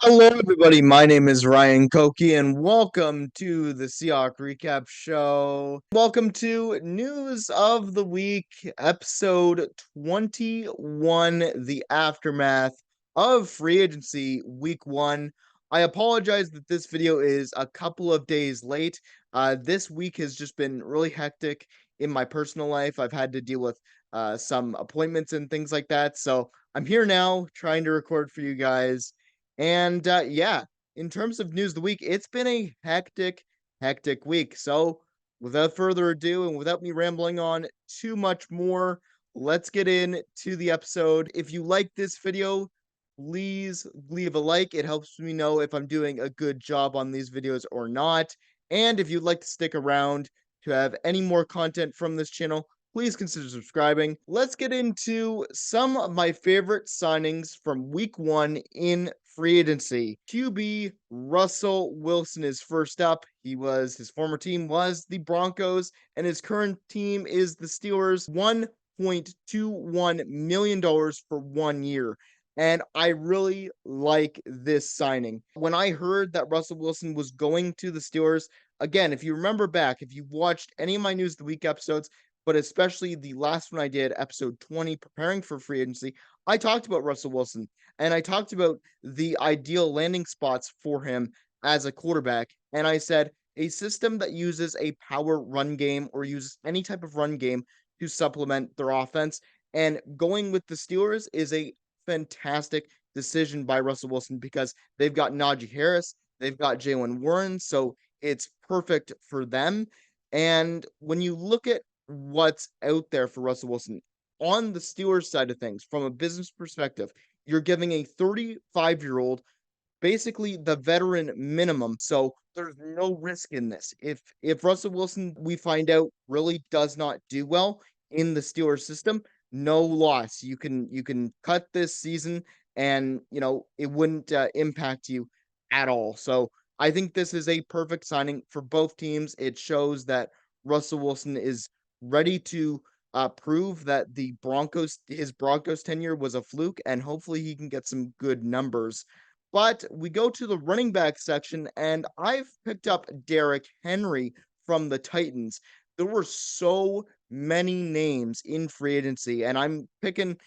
Hello, everybody. My name is Ryan Koki, and welcome to the Seahawk Recap Show. Welcome to News of the Week, episode 21, the aftermath of free agency week one. I apologize that this video is a couple of days late. This week has just been really hectic in my personal life. I've had to deal with some appointments and things like that. So I'm here now trying to record for you guys. And yeah, in terms of news of the week, it's been a hectic week. So without further ado, and without me rambling on too much more, let's get into the episode. If you like this video, please leave a like. It helps me know if I'm doing a good job on these videos or not. And if you'd like to stick around to have any more content from this channel, please consider subscribing. Let's get into some of my favorite signings from week one in free agency. QB Russell Wilson is first up. His former team was the Broncos, and his current team is the Steelers. $1.21 million for 1 year. And I really like this signing. When I heard that Russell Wilson was going to the Steelers, again, if you remember back, if you've watched any of my News of the Week episodes, but especially the last one I did, episode 20, preparing for free agency, I talked about Russell Wilson and I talked about the ideal landing spots for him as a quarterback. And I said a system that uses a power run game or uses any type of run game to supplement their offense. And going with the Steelers is a fantastic decision by Russell Wilson because they've got Najee Harris, they've got Jalen Warren, so it's perfect for them. And when you look at what's out there for Russell Wilson on the Steelers side of things, from a business perspective, you're giving a 35-year-old basically the veteran minimum. So there's no risk in this. If Russell Wilson, we find out, really does not do well in the Steelers system, no loss. You can cut this season, and it wouldn't impact you at all. So I think this is a perfect signing for both teams. It shows that Russell Wilson is ready to prove that his Broncos tenure was a fluke, and hopefully he can get some good numbers. But we go to the running back section, and I've picked up Derrick Henry from the Titans. There were so many names in free agency, and I'm picking,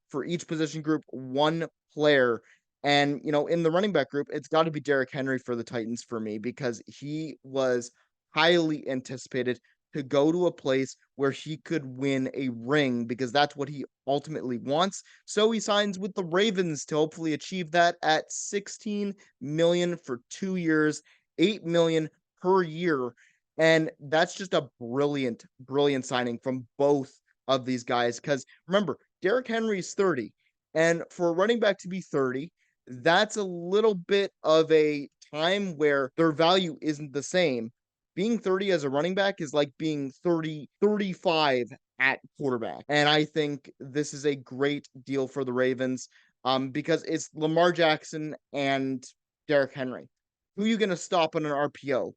for each position group, one player. And, in the running back group, it's got to be Derrick Henry for the Titans for me because he was highly anticipated to go to a place where he could win a ring because that's what he ultimately wants. So he signs with the Ravens to hopefully achieve that at 16 million for 2 years, 8 million per year. And that's just a brilliant signing from both of these guys. Because remember, Derrick Henry's 30. And for a running back to be 30, that's a little bit of a time where their value isn't the same. Being 30 as a running back is like being 35 at quarterback. And I think this is a great deal for the Ravens because it's Lamar Jackson and Derrick Henry. Who are you going to stop on an RPO?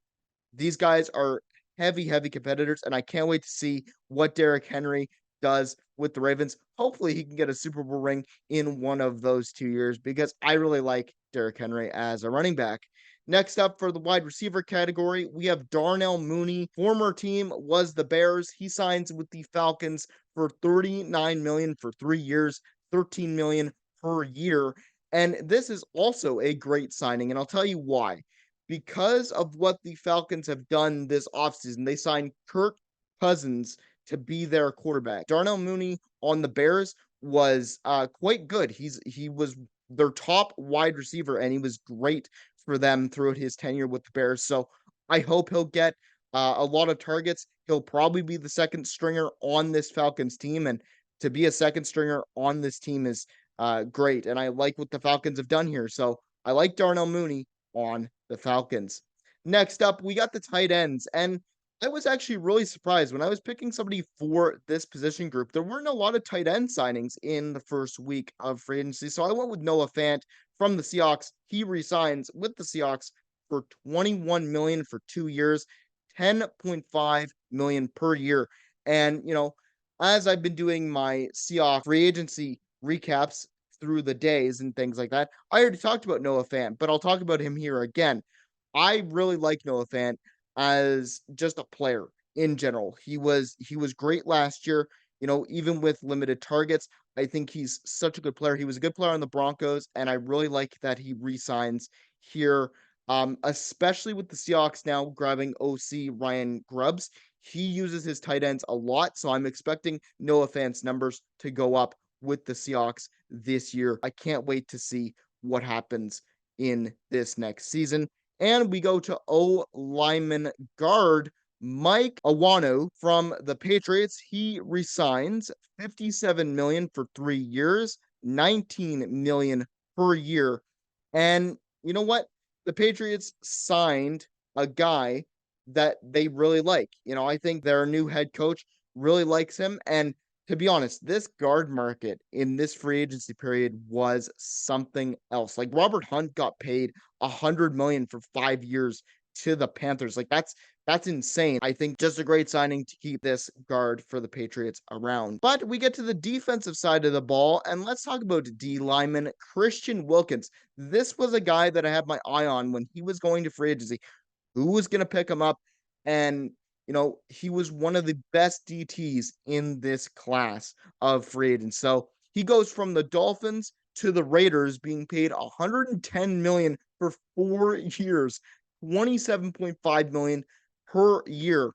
These guys are heavy competitors, and I can't wait to see what Derrick Henry does with the Ravens. Hopefully, he can get a Super Bowl ring in one of those 2 years because I really like Derrick Henry as a running back. Next up for the wide receiver category, we have Darnell Mooney. Former team was the Bears. He signs with the Falcons for 39 million for 3 years, 13 million per year. And this is also a great signing, and I'll tell you why. Because of what the Falcons have done this offseason, they signed Kirk Cousins to be their quarterback. Darnell Mooney on the Bears was quite good. He was their top wide receiver, and he was great for them throughout his tenure with the Bears. So I hope he'll get a lot of targets. He'll probably be the second stringer on this Falcons team, and to be a second stringer on this team is great. And I like what the Falcons have done here. So I like Darnell Mooney on the Falcons. Next up, we got the tight ends, and I was actually really surprised when I was picking somebody for this position group. There weren't a lot of tight end signings in the first week of free agency, so I went with Noah Fant from the Seahawks. He resigns with the Seahawks for 21 million for 2 years, 10.5 million per year. And as I've been doing my Seahawks free agency recaps through the days and things like that. I already talked about Noah Fant, but I'll talk about him here again. I really like Noah Fant as just a player in general. He was great last year, even with limited targets. I think he's such a good player. He was a good player on the Broncos, and I really like that he resigns here. Especially with the Seahawks now grabbing OC Ryan Grubbs. He uses his tight ends a lot, so I'm expecting Noah Fant's numbers to go up with the Seahawks this year. I can't wait to see what happens in this next season. And we go to O lineman guard Mike Awanu from the Patriots. He resigns 57 million for 3 years, 19 million per year. And you know what? The Patriots signed a guy that they really like. I think their new head coach really likes him. And to be honest, this guard market in this free agency period was something else. Like Robert Hunt got paid 100 million for 5 years to the Panthers. Like that's insane. I think just a great signing to keep this guard for the Patriots around. But we get to the defensive side of the ball, and let's talk about D lineman Christian Wilkins. This was a guy that I had my eye on when he was going to free agency. Who was going to pick him up? And he was one of the best DTs in this class of free agents. So he goes from the Dolphins to the Raiders, being paid 110 million for 4 years, 27.5 million per year.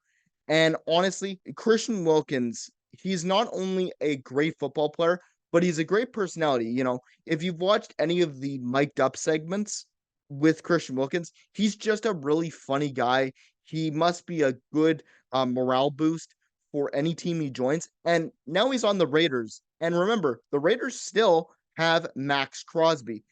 And honestly, Christian Wilkins, he's not only a great football player, but he's a great personality. If you've watched any of the mic'd up segments with Christian Wilkins, he's just a really funny guy. He must be a good morale boost for any team he joins. And now he's on the Raiders. And remember, the Raiders still have Max Crosby.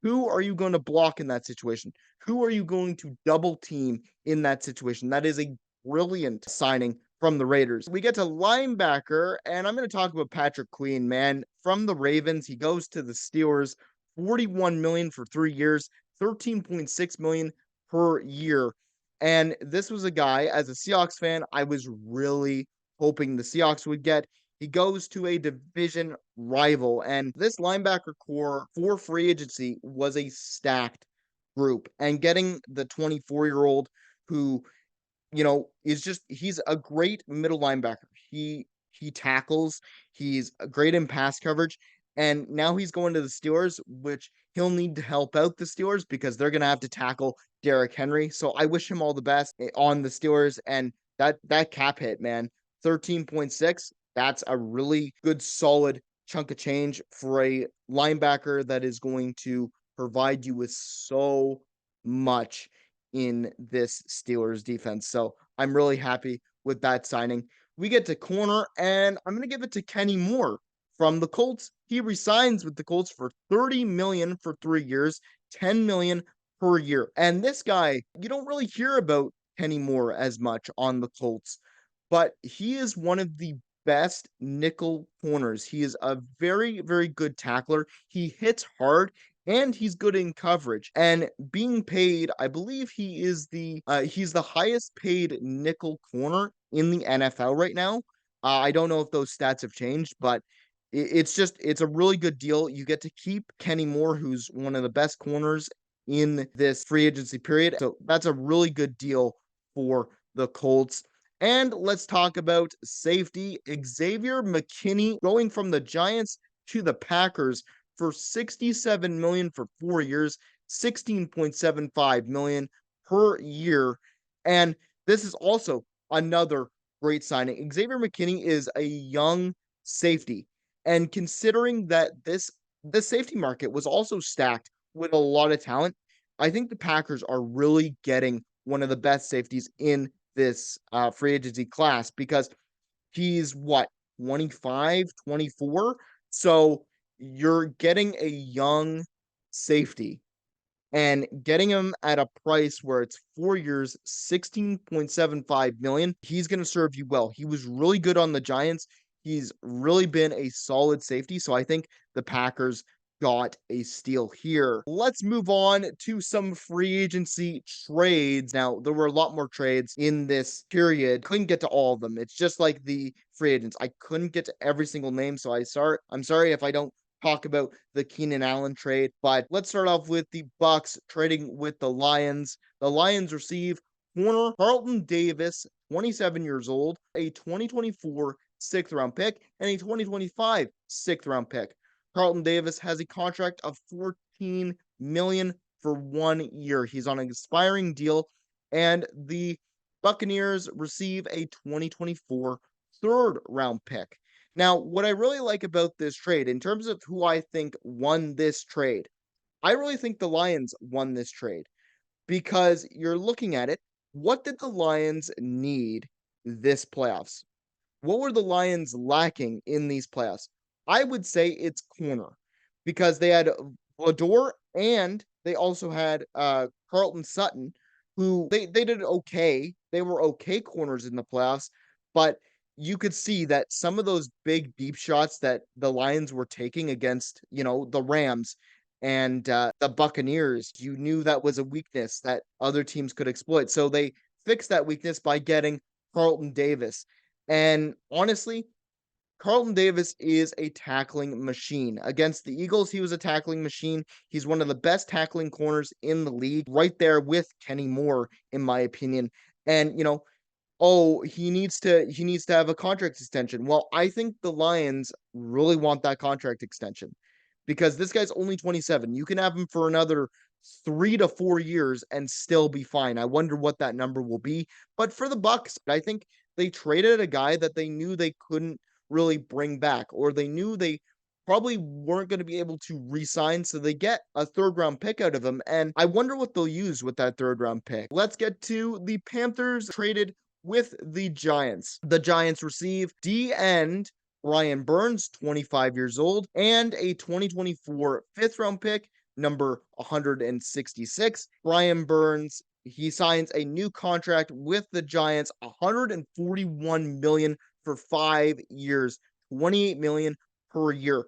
Who are you going to block in that situation? Who are you going to double team in that situation? That is a brilliant signing from the Raiders. We get to linebacker, and I'm going to talk about Patrick Queen, man. From the Ravens, he goes to the Steelers, 41 million for 3 years, 13.6 million per year. And this was a guy, as a Seahawks fan, I was really hoping the Seahawks would get. He goes to a division rival, and this linebacker core for free agency was a stacked group. And getting the 24-year-old who he's a great middle linebacker. He tackles, he's great in pass coverage, and now he's going to the Steelers, which he'll need to help out the Steelers because they're gonna have to tackle Derrick Henry. So I wish him all the best on the Steelers. And that cap hit, man, 13.6. That's a really good, solid chunk of change for a linebacker that is going to provide you with so much in this Steelers defense. So I'm really happy with that signing. We get to corner, and I'm going to give it to Kenny Moore from the Colts. He resigns with the Colts for 30 million for 3 years, 10 million per year. And this guy, you don't really hear about Kenny Moore as much on the Colts, but he is one of the best nickel corners. He is a very, very good tackler. He hits hard and he's good in coverage. And being paid, I believe he's the highest paid nickel corner in the NFL right now. I don't know if those stats have changed, but it's a really good deal. You get to keep Kenny Moore, who's one of the best corners in this free agency period. So that's a really good deal for the Colts. And let's talk about safety. Xavier McKinney going from the Giants to the Packers for 67 million for 4 years, 16.75 million per year. And this is also another great signing. Xavier McKinney is a young safety. And considering that the safety market was also stacked with a lot of talent, I think the Packers are really getting one of the best safeties in this free agency class because he's 25, 24. So you're getting a young safety and getting him at a price where it's 4 years, 16.75 million. He's going to serve you well. He was really good on the Giants. He's really been a solid safety. So I think the Packers got a steal here. Let's move on to some free agency trades. Now, there were a lot more trades in this period. Couldn't get to all of them. It's just like the free agents. I couldn't get to every single name, so I'm sorry if I don't talk about the Keenan Allen trade, but let's start off with the Bucks trading with the Lions. The Lions receive corner Carlton Davis, 27 years old, a 2024 sixth round pick, and a 2025 sixth round pick. Carlton Davis has a contract of 14 million for 1 year. He's on an expiring deal, and the Buccaneers receive a 2024 third round pick. Now, what I really like about this trade, in terms of who I think won this trade, I really think the Lions won this trade because you're looking at it. What did the Lions need this playoffs? What were the Lions lacking in these playoffs? I would say it's corner because they had Vlador and they also had Carlton Sutton, who they did okay. They were okay corners in the playoffs, but you could see that some of those big deep shots that the Lions were taking against, the Rams and the Buccaneers, you knew that was a weakness that other teams could exploit. So they fixed that weakness by getting Carlton Davis. And honestly, Carlton Davis is a tackling machine. Against the Eagles, he was a tackling machine. He's one of the best tackling corners in the league, right there with Kenny Moore, in my opinion. And, oh, he needs to have a contract extension. Well, I think the Lions really want that contract extension because this guy's only 27. You can have him for another 3 to 4 years and still be fine. I wonder what that number will be. But for the Bucks, I think they traded a guy that they knew they couldn't really bring back, or they knew they probably weren't going to be able to re-sign, so they get a third round pick out of him. And I wonder what they'll use with that third round pick. Let's get to the Panthers traded with the Giants. The Giants receive D end Brian Burns, 25 years old, and a 2024 fifth round pick, number 166. Brian Burns, he signs a new contract with the Giants, 141 million for 5 years, 28 million per year.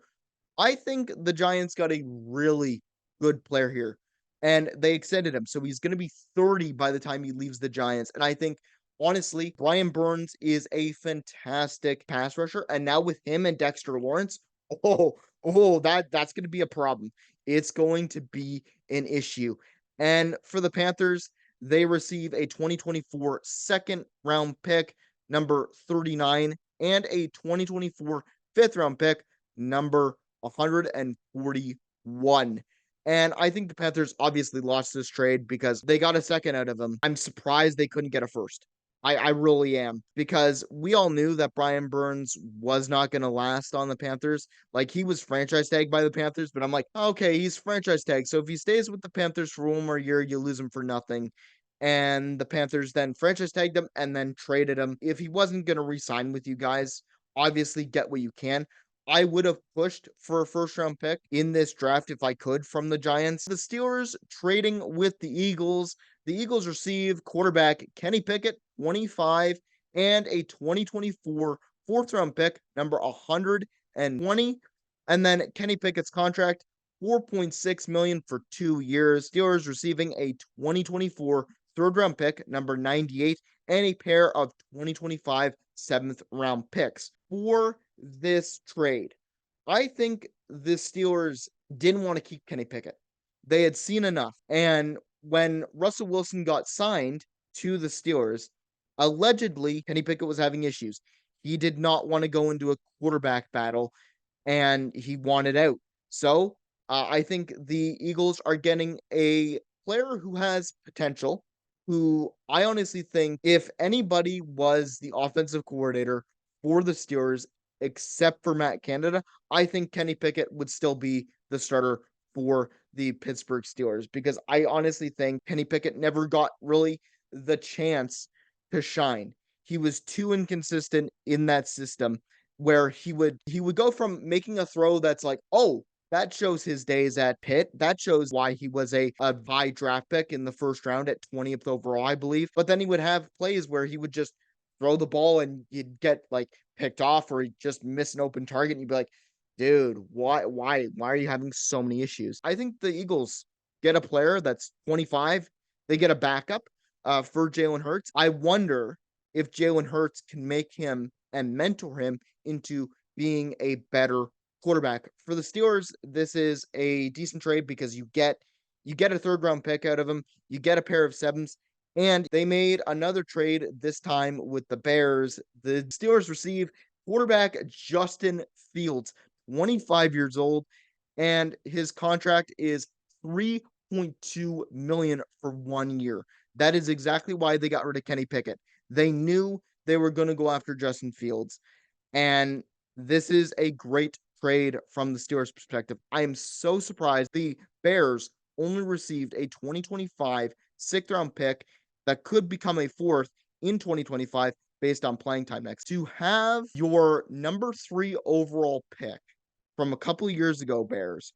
I think the Giants got a really good player here, and they extended him. So he's going to be 30 by the time he leaves the Giants. And I think, honestly, Brian Burns is a fantastic pass rusher. And now with him and Dexter Lawrence, that's going to be a problem. It's going to be an issue. And for the Panthers, they receive a 2024 second round pick, number 39, and a 2024 fifth round pick, number 141. And I think the Panthers obviously lost this trade because they got a second out of him. I'm surprised they couldn't get a first. I really am, because we all knew that Brian Burns was not going to last on the Panthers. Like, he was franchise tagged by the Panthers, but I'm like, okay, he's franchise tagged. So if he stays with the Panthers for one more year, you lose him for nothing. And the Panthers then franchise tagged him and then traded him. If he wasn't going to re-sign with you guys, obviously get what you can. I would have pushed for a first round pick in this draft if I could from the Giants. The Steelers trading with the Eagles. The Eagles receive quarterback Kenny Pickett, 25, and a 2024 fourth round pick, number 120. And then Kenny Pickett's contract, 4.6 million for 2 years. Steelers receiving a 2024 third round pick, number 98, and a pair of 2025 seventh round picks. For this trade, I think the Steelers didn't want to keep Kenny Pickett. They had seen enough. And when Russell Wilson got signed to the Steelers, allegedly Kenny Pickett was having issues. He did not want to go into a quarterback battle and he wanted out. So I think the Eagles are getting a player who has potential, who I honestly think if anybody was the offensive coordinator for the Steelers, except for Matt Canada, I think Kenny Pickett would still be the starter for the Pittsburgh Steelers, because I honestly think Kenny Pickett never got really the chance to shine. He was too inconsistent in that system where he would go from making a throw that's like, oh, that shows his days at Pitt. That shows why he was a high draft pick in the first round at 20th overall, I believe. But then he would have plays where he would just throw the ball and you'd get like picked off, or he'd just miss an open target and you'd be like, dude, why are you having so many issues? I think the Eagles get a player that's 25. They get a backup for Jalen Hurts. I wonder if Jalen Hurts can make him and mentor him into being a better quarterback. For the Steelers, this is a decent trade because you get a third round pick out of him, you get a pair of sevens, and they made another trade this time with the Bears. The Steelers receive quarterback Justin Fields, 25 years old, and his contract is 3.2 million for 1 year. That is exactly why they got rid of Kenny Pickett. They knew they were going to go after Justin Fields. And this is a great trade from the Steelers' perspective. I am so surprised the Bears only received a 2025 sixth round pick that could become a fourth in 2025 based on playing time next. To have your number 3 overall pick from a couple years ago, Bears,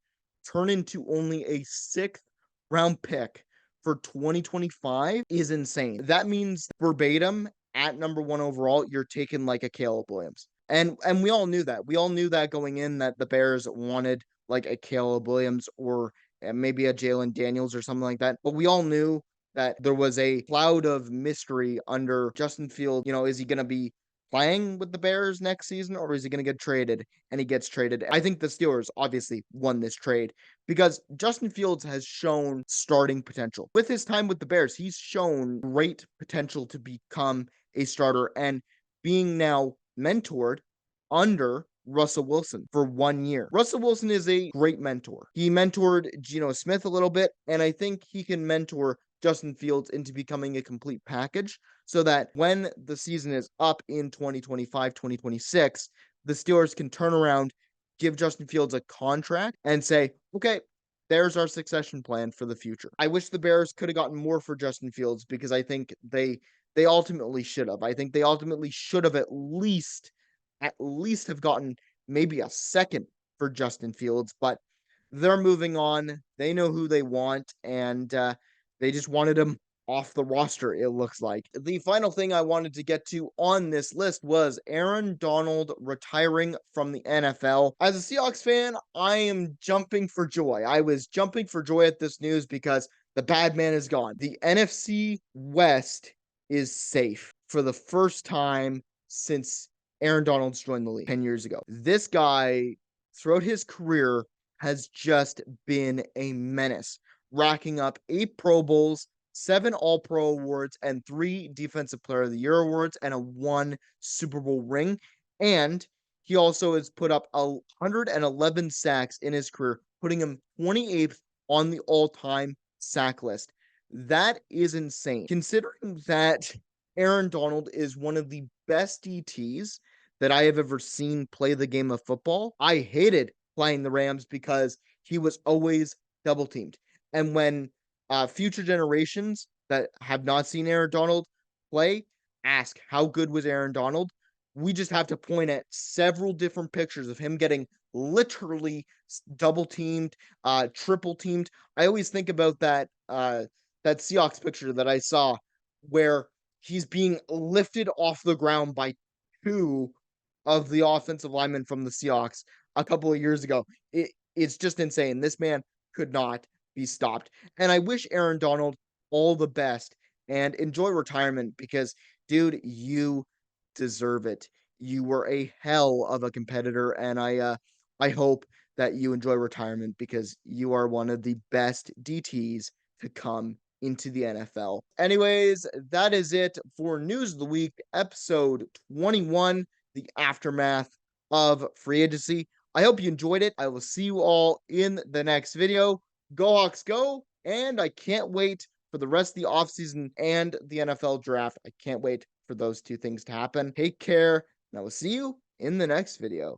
turn into only a sixth round pick for 2025 is insane. That means verbatim at number 1 overall, you're taking like a Caleb Williams. And we all knew that. We all knew that going in that the Bears wanted like a Caleb Williams or maybe a Jalen Daniels or something like that. But we all knew that there was a cloud of mystery under Justin Fields. Is he going to be playing with the Bears next season or is he going to get traded? And he gets traded. I think the Steelers obviously won this trade because Justin Fields has shown starting potential. With his time with the Bears, he's shown great potential to become a starter and being now mentored under Russell Wilson for 1 year. Russell Wilson is a great mentor. He mentored Geno Smith a little bit, and I think he can mentor Justin Fields into becoming a complete package so that when the season is up in 2025, 2026, the Steelers can turn around, give Justin Fields a contract, and say, okay, there's our succession plan for the future. I wish the Bears could have gotten more for Justin Fields because I think they ultimately should have. I think they ultimately should have at least have gotten maybe a second for Justin Fields, but they're moving on. They know who they want, and they just wanted him off the roster, it looks like. The final thing I wanted to get to on this list was Aaron Donald retiring from the NFL. As a Seahawks fan, I am jumping for joy. I was jumping for joy at this news because the bad man is gone. The NFC West is safe for the first time since Aaron Donald's joined the league 10 years ago. This guy, throughout his career, has just been a menace, racking up 8 Pro Bowls, 7 All-Pro awards, and 3 Defensive Player of the Year awards, and a 1 Super Bowl ring. And he also has put up 111 sacks in his career, putting him 28th on the all-time sack list. That is insane. Considering that Aaron Donald is one of the best DTs that I have ever seen play the game of football. I hated playing the Rams because he was always double teamed. And when future generations that have not seen Aaron Donald play ask how good was Aaron Donald, we just have to point at several different pictures of him getting literally double teamed, triple teamed. I always think about that Seahawks picture that I saw where he's being lifted off the ground by 2 of the offensive linemen from the Seahawks a couple of years ago. It's just insane. This man could not be stopped. And I wish Aaron Donald all the best and enjoy retirement because, dude, you deserve it. You were a hell of a competitor, and I hope that you enjoy retirement because you are one of the best DTs to come into the NFL. Anyways, that is it for News of the Week, episode 21, the aftermath of free agency. I hope you enjoyed it. I will see you all in the next video. Go Hawks go, and I can't wait for the rest of the offseason and the NFL draft. I can't wait for those 2 things to happen. Take care, and I will see you in the next video.